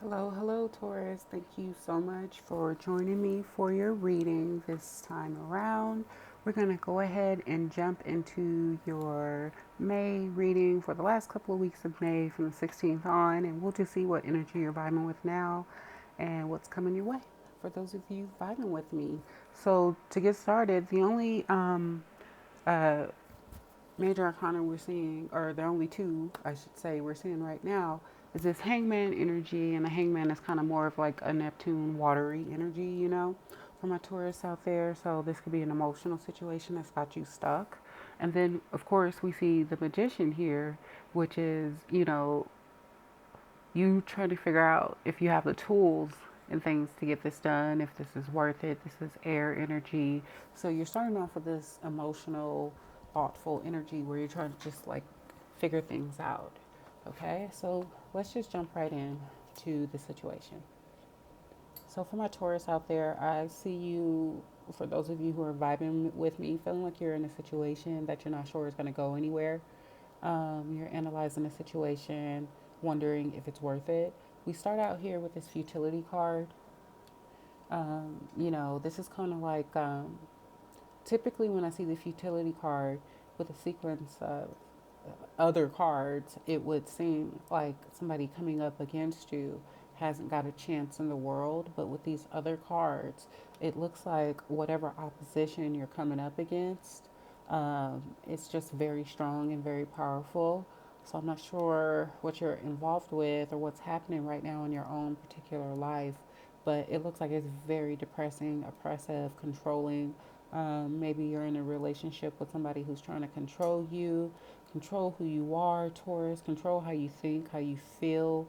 Hello, hello, Taurus. Thank you so much for joining me for your reading this time around. We're going to go ahead and jump into your May reading for the last couple of weeks of May from the 16th on, and we'll just see what energy you're vibing with now and what's coming your way for those of you vibing with me. So, to get started, the only uh, major arcana we're seeing, or the only two, I should say, we're seeing right now, is this hangman energy. And the hangman is kind of more of like a Neptune watery energy, for my tourists out there. So this could be an emotional situation that's got you stuck. And then, of course, we see the magician here, which is, you trying to figure out if you have the tools and things to get this done, if this is worth it. This is air energy. So you're starting off with this emotional, thoughtful energy where you're trying to just like figure things out. Okay, so let's just jump right in to the situation. So for my Taurus out there, I see you, for those of you who are vibing with me, feeling like you're in a situation that you're not sure is going to go anywhere. You're analyzing the situation, wondering if it's worth it. We start out here with this futility card. This is kind of like typically when I see the futility card with a sequence of other cards, it would seem like somebody coming up against you hasn't got a chance in the world. But with these other cards, it looks like whatever opposition you're coming up against, it's just very strong and very powerful. So I'm not sure what you're involved with or what's happening right now in your own particular life, but it looks like it's very depressing, oppressive, controlling. Maybe you're in a relationship with somebody who's trying to control you, control who you are, Taurus, control how you think, how you feel,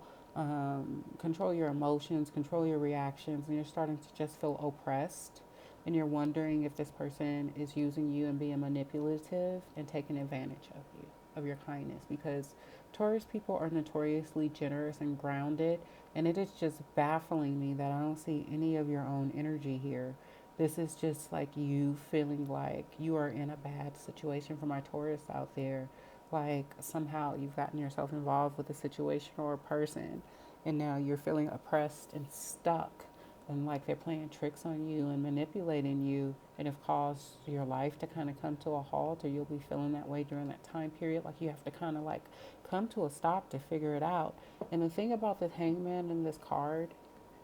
control your emotions, control your reactions, and you're starting to just feel oppressed. And you're wondering if this person is using you and being manipulative and taking advantage of you, of your kindness. Because Taurus people are notoriously generous and grounded, and it is just baffling me that I don't see any of your own energy here. This is just like you feeling like you are in a bad situation for my Taurus out there. Like somehow you've gotten yourself involved with a situation or a person, and now you're feeling oppressed and stuck, and like they're playing tricks on you and manipulating you, and have caused your life to kind of come to a halt, or you'll be feeling that way during that time period. Like you have to kind of like come to a stop to figure it out. And the thing about this hangman in this card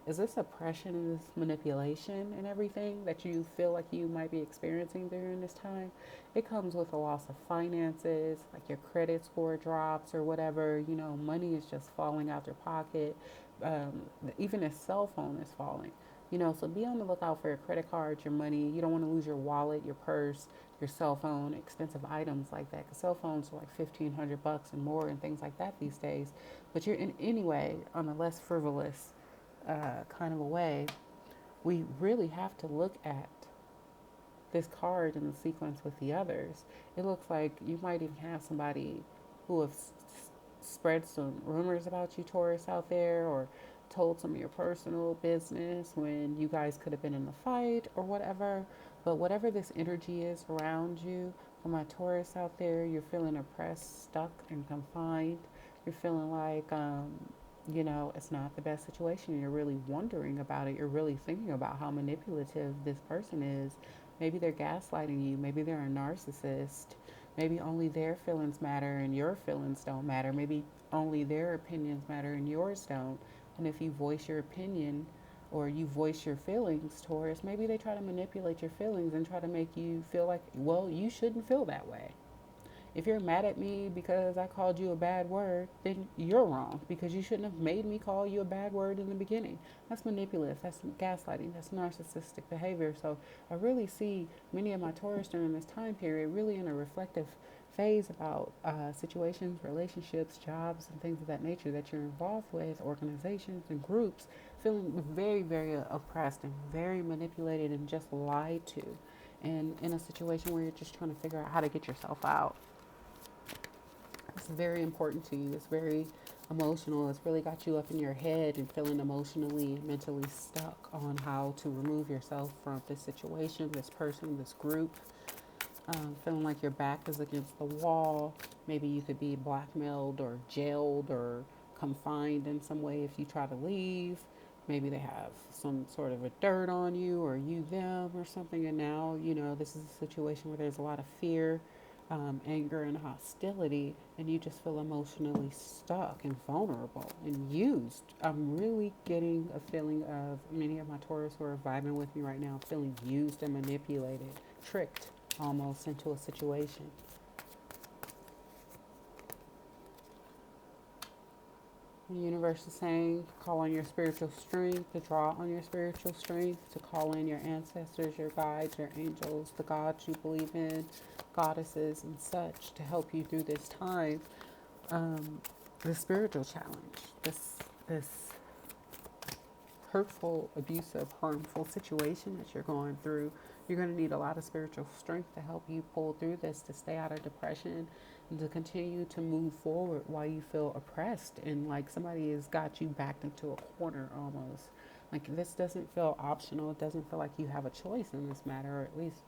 is this oppression and this manipulation and everything that you feel like you might be experiencing during this time, it comes with a loss of finances, like your credit score drops or whatever. Money is just falling out your pocket. um, Even a cell phone is falling. So be on the lookout for your credit cards, your money. You don't want to lose your wallet, your purse, your cell phone, expensive items like that, because cell phones are like $1,500 and more and things like that these days. But you're in anyway on a less frivolous kind of a way. We really have to look at this card in the sequence with the others. It looks like you might even have somebody who have spread some rumors about you, Taurus, out there, or told some of your personal business when you guys could have been in a fight or whatever. But whatever this energy is around you, for my Taurus out there, you're feeling oppressed, stuck, and confined. You're feeling like, it's not the best situation. You're really wondering about it. You're really thinking about how manipulative this person is. Maybe they're gaslighting you. Maybe they're a narcissist. Maybe only their feelings matter and your feelings don't matter. Maybe only their opinions matter and yours don't. And if you voice your opinion or you voice your feelings, Taurus, maybe they try to manipulate your feelings and try to make you feel like, well, you shouldn't feel that way. If you're mad at me because I called you a bad word, then you're wrong, because you shouldn't have made me call you a bad word in the beginning. That's manipulative. That's gaslighting. That's narcissistic behavior. So I really see many of my Taurus during this time period really in a reflective phase about situations, relationships, jobs, and things of that nature that you're involved with, organizations and groups, feeling very, very oppressed and very manipulated and just lied to. And in a situation where you're just trying to figure out how to get yourself out. It's very important to you. It's very emotional. It's really got you up in your head and feeling emotionally and mentally stuck on how to remove yourself from this situation, this person, this group. Feeling like your back is against the wall. Maybe you could be blackmailed or jailed or confined in some way if you try to leave. Maybe they have some sort of a dirt on you or you them or something. And now, this is a situation where there's a lot of fear, anger, and hostility. And you just feel emotionally stuck and vulnerable and used. I'm really getting a feeling of many of my Taurus who are vibing with me right now feeling used and manipulated, tricked almost into a situation. The universe is saying, call on your spiritual strength, to draw on your spiritual strength, to call in your ancestors, your guides, your angels, the gods you believe in, goddesses, and such to help you through this time. The spiritual challenge, this hurtful, abusive, harmful situation that you're going through. You're going to need a lot of spiritual strength to help you pull through this, to stay out of depression, and to continue to move forward while you feel oppressed and like somebody has got you backed into a corner almost. Like this doesn't feel optional. It doesn't feel like you have a choice in this matter, or at least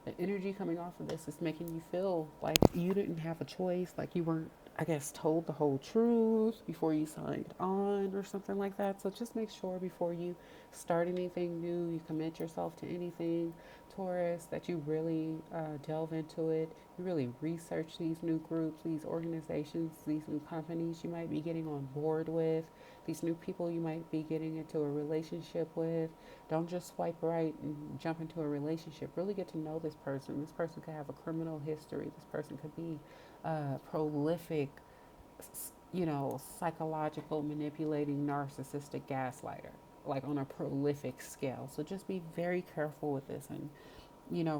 the energy coming off of this is making you feel like you didn't have a choice, like you weren't, I guess, told the whole truth before you signed on or something like that. So just make sure before you start anything new, you commit yourself to anything, Taurus, that you really delve into it. You really research these new groups, these organizations, these new companies you might be getting on board with, these new people you might be getting into a relationship with. Don't just swipe right and jump into a relationship. Really get to know this person. This person could have a criminal history. This person could be prolific, psychological, manipulating, narcissistic gaslighter, like on a prolific scale. So just be very careful with this and,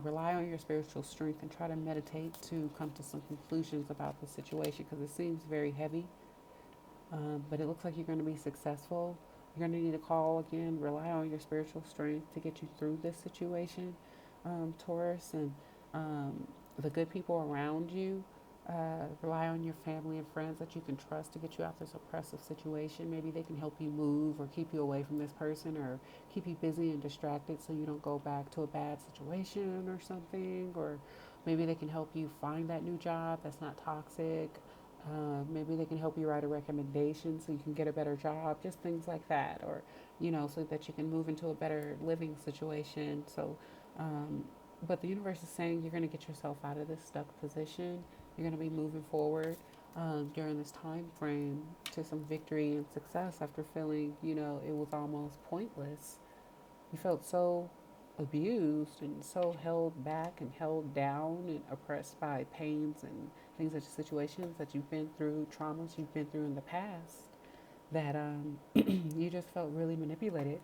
rely on your spiritual strength and try to meditate to come to some conclusions about the situation because it seems very heavy. But it looks like you're going to be successful. You're going to need to call again, rely on your spiritual strength to get you through this situation, Taurus, and the good people around you. Rely on your family and friends that you can trust to get you out this oppressive situation. Maybe they can help you move or keep you away from this person or keep you busy and distracted so you don't go back to a bad situation or something. Or maybe they can help you find that new job that's not toxic. Maybe they can help you write a recommendation so you can get a better job, just things like that, or so that you can move into a better living situation. So, but the universe is saying you're going to get yourself out of this stuck position. You're going to be moving forward during this time frame to some victory and success after feeling, it was almost pointless. You felt so abused and so held back and held down and oppressed by pains and things such situations that you've been through, traumas you've been through in the past, that you just felt really manipulated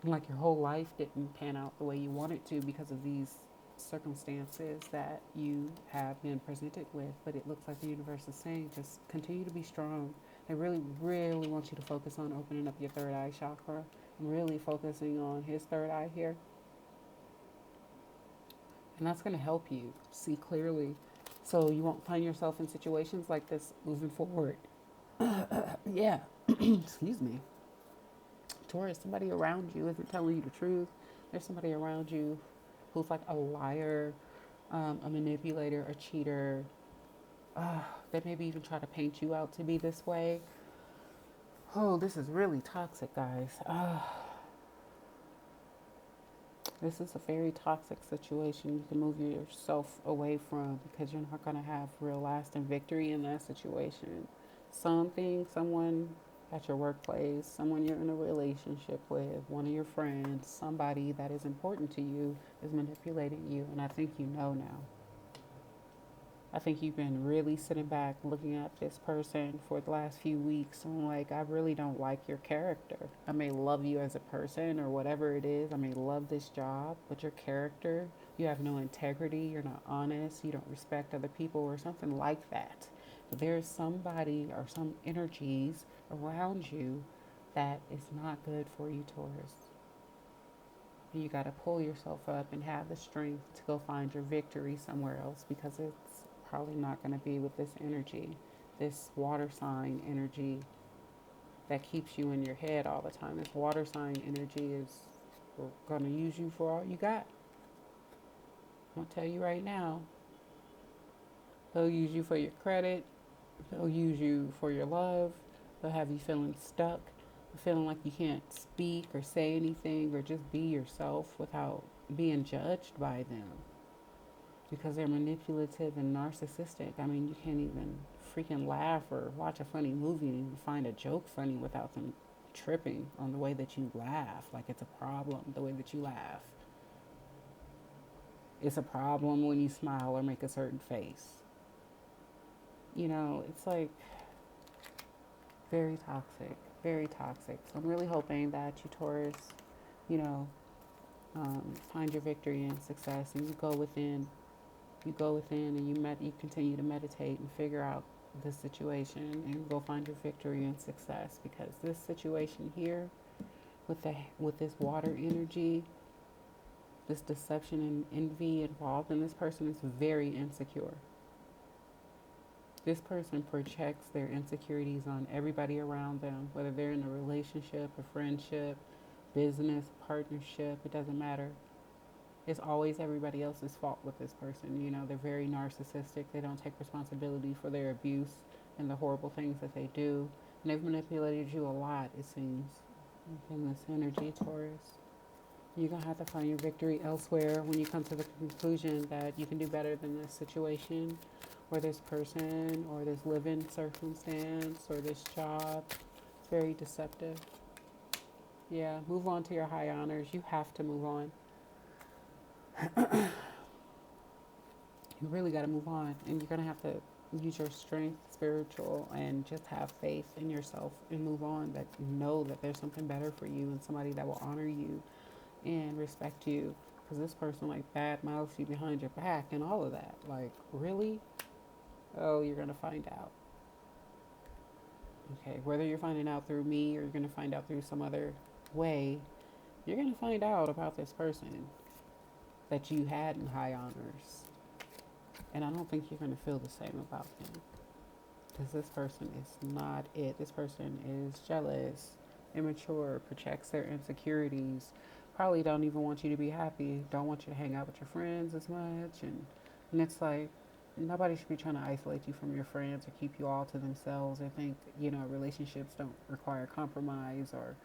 and like your whole life didn't pan out the way you wanted to because of these circumstances that you have been presented with. But it looks like the universe is saying just continue to be strong. They really, really want you to focus on opening up your third eye chakra and really focusing on his third eye here. And that's going to help you see clearly so you won't find yourself in situations like this moving forward. Yeah. Excuse me. Taurus, somebody around you isn't telling you the truth. There's somebody around you who's like a liar, a manipulator, a cheater. They maybe even try to paint you out to be this way. Oh, this is really toxic, guys. This is a very toxic situation you can move yourself away from because you're not going to have real lasting victory in that situation. Someone at your workplace, someone you're in a relationship with, one of your friends, somebody that is important to you is manipulating you. And I think you know now. I think you've been really sitting back looking at this person for the last few weeks and like, I really don't like your character. I may love you as a person or whatever it is. I may love this job, but your character, you have no integrity. You're not honest. You don't respect other people or something like that. But there's somebody or some energies around you that is not good for you, Taurus. And you got to pull yourself up and have the strength to go find your victory somewhere else because it's probably not going to be with this energy, this water sign energy that keeps you in your head all the time. This water sign energy is going to use you for all you got. I'm going to tell you right now, they'll use you for your credit. They'll use you for your love. They'll have you feeling stuck, feeling like you can't speak or say anything or just be yourself without being judged by them because they're manipulative and narcissistic. I mean, you can't even freaking laugh or watch a funny movie and find a joke funny without them tripping on the way that you laugh. Like it's a problem, the way that you laugh. It's a problem when you smile or make a certain face. You know, it's like very toxic, very toxic. So I'm really hoping that you, Taurus, you know, find your victory and success, and you go within. You go within, and you continue to meditate and figure out this situation, and go find your victory and success. Because this situation here, with this water energy, this deception and envy involved in this person is very insecure. This person projects their insecurities on everybody around them, whether they're in a relationship, a friendship, business, partnership, it doesn't matter. It's always everybody else's fault with this person. You know, they're very narcissistic. They don't take responsibility for their abuse and the horrible things that they do. And they've manipulated you a lot, it seems, in this energy, Taurus. You're going to have to find your victory elsewhere when you come to the conclusion that you can do better than this situation or this person or this living circumstance or this job. It's very deceptive. Yeah, move on to your high honors. You have to move on. You really got to move on, and you're going to have to use your strength, spiritual, and just have faith in yourself and move on. That know that there's something better for you and somebody that will honor you and respect you. Because this person like bad mouths you behind your back and all of that. Like, really? Oh, you're going to find out. Okay, whether you're finding out through me or you're going to find out through some other way, you're going to find out about this person that you had in high honors. And I don't think you're going to feel the same about them. Because this person is not it. This person is jealous, immature, projects their insecurities, probably don't even want you to be happy, don't want you to hang out with your friends as much. And it's like, nobody should be trying to isolate you from your friends or keep you all to themselves. I think, you know, relationships don't require compromise, or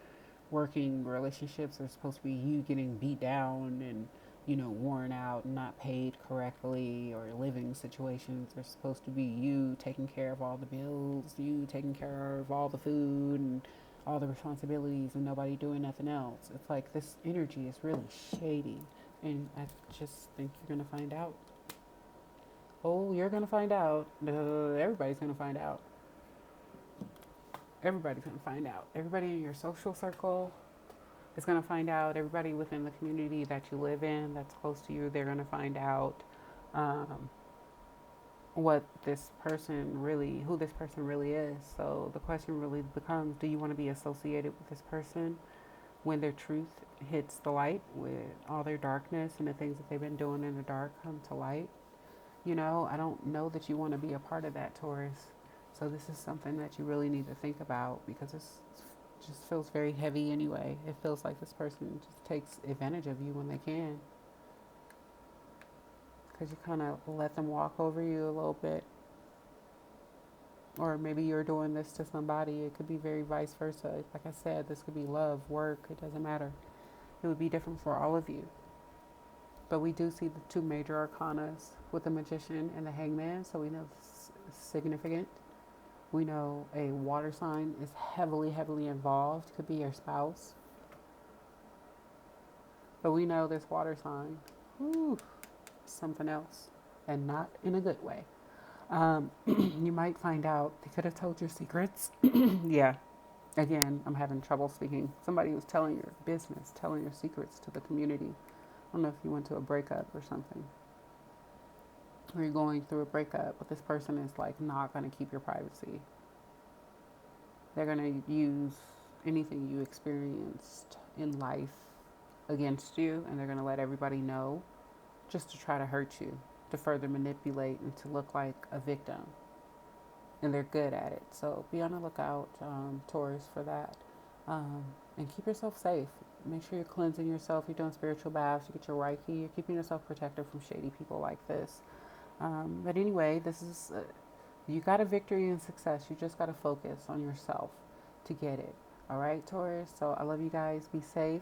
working relationships are supposed to be you getting beat down and, you know, worn out and not paid correctly, or living situations are supposed to be you taking care of all the bills, you taking care of all the food and all the responsibilities, and nobody doing nothing else. It's like this energy is really shady, and I just think you're going to find out. Oh, you're going to find out. Everybody's going to find out. Everybody's going to find out. Everybody in your social circle is going to find out. Everybody within the community that you live in that's close to you, they're going to find out what this person really, who this person really is. So the question really becomes, do you want to be associated with this person when their truth hits the light, with all their darkness and the things that they've been doing in the dark come to light? You know, I don't know that you want to be a part of that, Taurus. So this is something that you really need to think about, because it just feels very heavy anyway. It feels like this person just takes advantage of you when they can, because you kind of let them walk over you a little bit. Or maybe you're doing this to somebody. It could be very vice versa. Like I said, this could be love, work. It doesn't matter. It would be different for all of you. But we do see the two major arcanas with the Magician and the Hangman, so we know it's significant. We know a water sign is heavily, heavily involved. Could be your spouse. But we know this water sign, whew, something else, and not in a good way. You might find out they could have told your secrets. Yeah. Again, I'm having trouble speaking. Somebody was telling your business, telling your secrets to the community. I don't know if you went to a breakup or something, or you're going through a breakup, but this person is like not going to keep your privacy. They're going to use anything you experienced in life against you, and they're going to let everybody know just to try to hurt you, to further manipulate and to look like a victim. And they're good at it. So be on the lookout, Taurus, for that. And keep yourself safe. Make sure you're cleansing yourself. You're doing spiritual baths. You get your Reiki. You're keeping yourself protected from shady people like this. But anyway, this is, you got a victory and success. You just got to focus on yourself. to get it. All right, Taurus. So I love you guys. Be safe.